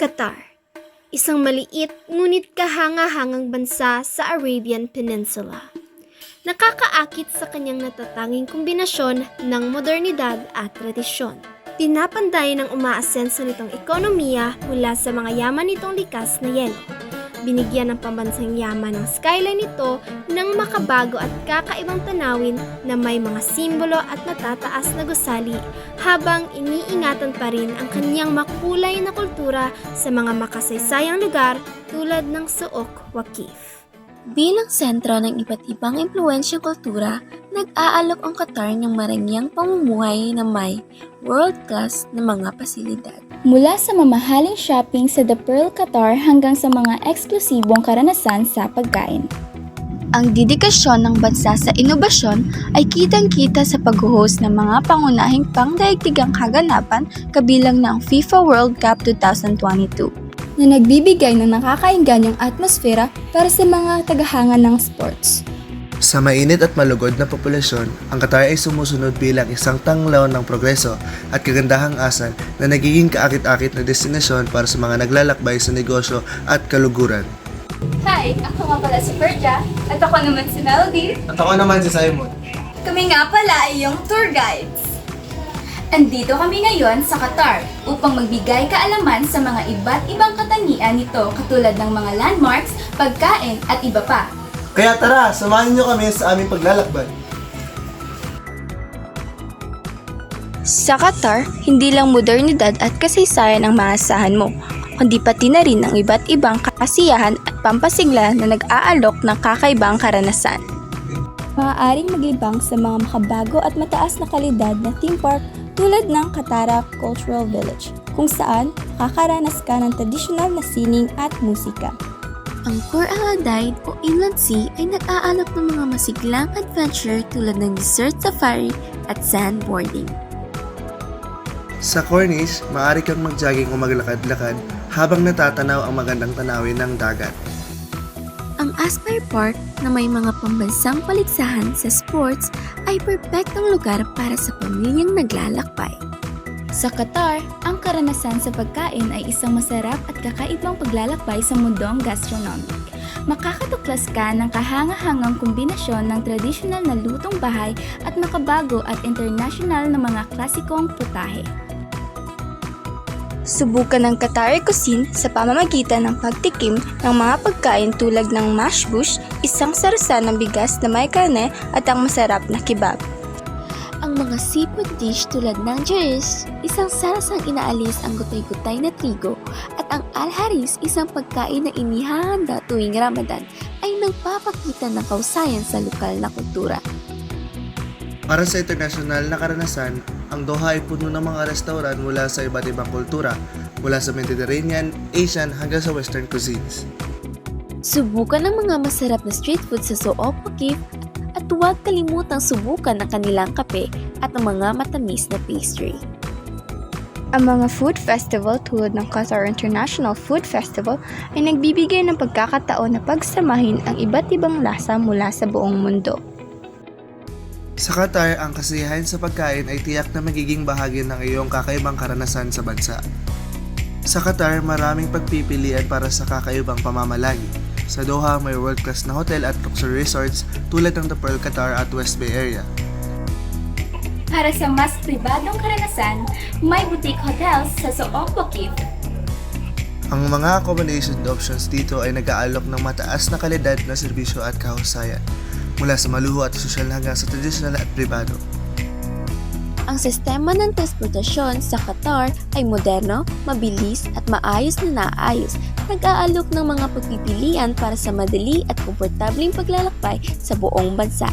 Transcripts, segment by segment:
Qatar, isang maliit ngunit kahanga-hangang bansa sa Arabian Peninsula. Nakakaakit sa kanyang natatanging kombinasyon ng modernidad at tradisyon. Pinapanday ng umaasenso nitong ekonomiya mula sa mga yaman nitong likas na yelo. Binigyan ng pambansang yaman ng skyline nito ng makabago at kakaibang tanawin na may mga simbolo at natataas na gusali habang iniingatan pa rin ang kanyang makulay na kultura sa mga makasaysayang lugar tulad ng Souq Waqif. Bilang sentro ng iba't ibang impluwensyang kultura, nag-aalok ang Qatar ng marangyang pamumuhay na may world-class na mga pasilidad. Mula sa mamahaling shopping sa The Pearl Qatar hanggang sa mga eksklusibong karanasan sa pagkain. Ang dedikasyon ng bansa sa inobasyon ay kitang-kita sa pag-host ng mga pangunahing pangdaigdigang kaganapan kabilang ng FIFA World Cup 2022. Na nagbibigay ng nakakaingganyang atmosfera para sa mga tagahanga ng sports. Sa mainit at malugod na populasyon, ang Qatar ay sumusunod bilang isang tanglaw ng progreso at kagandahang asal na nagiging kaakit-akit na destinasyon para sa mga naglalakbay sa negosyo at kaluguran. Hi! Ako nga pala si Perja at ako naman si Melody. At ako naman si Simon. Kami nga pala ay yung tour guides. Andito kami ngayon sa Qatar upang magbigay kaalaman sa mga iba't ibang katangian nito katulad ng mga landmarks, pagkain at iba pa. Kaya tara, samahan niyo kami sa aming paglalakbay. Sa Qatar, hindi lang modernidad at kasaysayan ang maasahan mo, kundi pati na rin ang iba't ibang kasiyahan at pampasigla na nag-aalok ng kakaibang karanasan. Maaaring maglibang sa mga makabago at mataas na kalidad na theme park tulad ng Qatara Cultural Village, kung saan makakaranas ka ng tradisyonal na sining at musika. Ang Khor Al-Adaid o Inland Sea ay nag-aalok ng mga masiglang adventure tulad ng desert safari at sandboarding. Sa Corniche, maaari kang mag-jogging o maglakad-lakad habang natatanaw ang magandang tanawin ng dagat. Ang Aspire Park na may mga pambansang paligsahan sa sports ay perpektong lugar para sa pamilyang naglalakbay. Sa Qatar, ang karanasan sa pagkain ay isang masarap at kakaibang paglalakbay sa mundong gastronomic. Makakatuklas ka ng kahanga-hangang kombinasyon ng tradisyonal na lutong bahay at makabago at international na mga klasikong putahe. Subukan ng Qatari cuisine sa pamamagitan ng pagtikim ng mga pagkain tulad ng mashbush, isang sarsa ng bigas na may karne at ang masarap na kebab. Ang mga seafood dish tulad ng jarish, isang sarasang inaalis ang gutay-gutay na trigo, at ang al-haris, isang pagkain na inihahanda tuwing Ramadan, ay nagpapakita ng kausayan sa lokal na kultura. Para sa internasyonal na karanasan, ang Doha ay puno ng mga restaurant mula sa iba't ibang kultura, mula sa Mediterranean, Asian hanggang sa Western cuisines. Subukan ang mga masarap na street food sa Souq Waqif at huwag kalimutang subukan ang kanilang kape at ang mga matamis na pastry. Ang mga food festival tulad ng Qatar International Food Festival ay nagbibigay ng pagkakataon na pagsamahin ang iba't ibang lasa mula sa buong mundo. Sa Qatar, ang kasiyahan sa pagkain ay tiyak na magiging bahagi ng iyong kakaibang karanasan sa bansa. Sa Qatar, maraming pagpipilian para sa kakaibang pamamalagi. Sa Doha, may world-class na hotel at luxury resorts tulad ng The Pearl Qatar at West Bay Area. Para sa mas pribadong karanasan, may boutique hotels sa Souq Waqif. Ang mga accommodation options dito ay nag-aalok ng mataas na kalidad na serbisyo at kahusayan, mula sa maluho at sosyal hanggang sa tradisyonal at pribado. Ang sistema ng transportasyon sa Qatar ay moderno, mabilis at maayos na naayos. Nag-aalok ng mga pagpipilian para sa madali at komportableng paglalakbay sa buong bansa.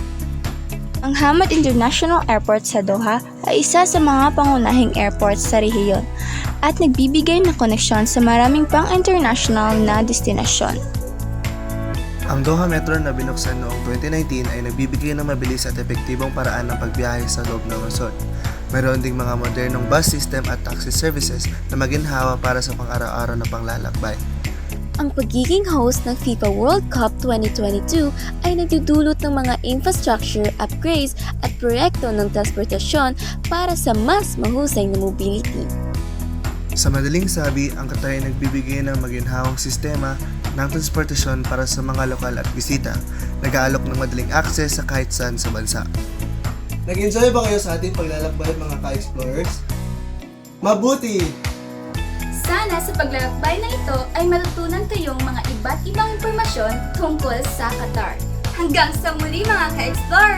Ang Hamad International Airport sa Doha ay isa sa mga pangunahing airports sa rehiyon at nagbibigay ng koneksyon sa maraming pang-international na destinasyon. Ang Doha Metro na binuksan noong 2019 ay nagbibigay ng mabilis at epektibong paraan ng pagbiyahe sa loob ng lungsod. Mayroon ding mga modernong bus system at taxi services na maginhawa para sa pang-araw-araw na panglalakbay. Ang pagiging host ng FIFA World Cup 2022 ay nagdudulot ng mga infrastructure upgrades at proyekto ng transportasyon para sa mas mahusay na mobility. Sa madaling sabi, ang Qatar ay nagbibigay ng maginhawang sistema ng transportasyon para sa mga lokal at bisita, nag-aalok ng madaling akses sa kahit saan sa bansa. Nag-enjoy ba kayo sa ating paglalakbay mga ka-explorers? Mabuti! Sana sa paglalakbay na ito ay matutunan kayong mga iba't ibang impormasyon tungkol sa Qatar. Hanggang sa muli mga ka-explorers!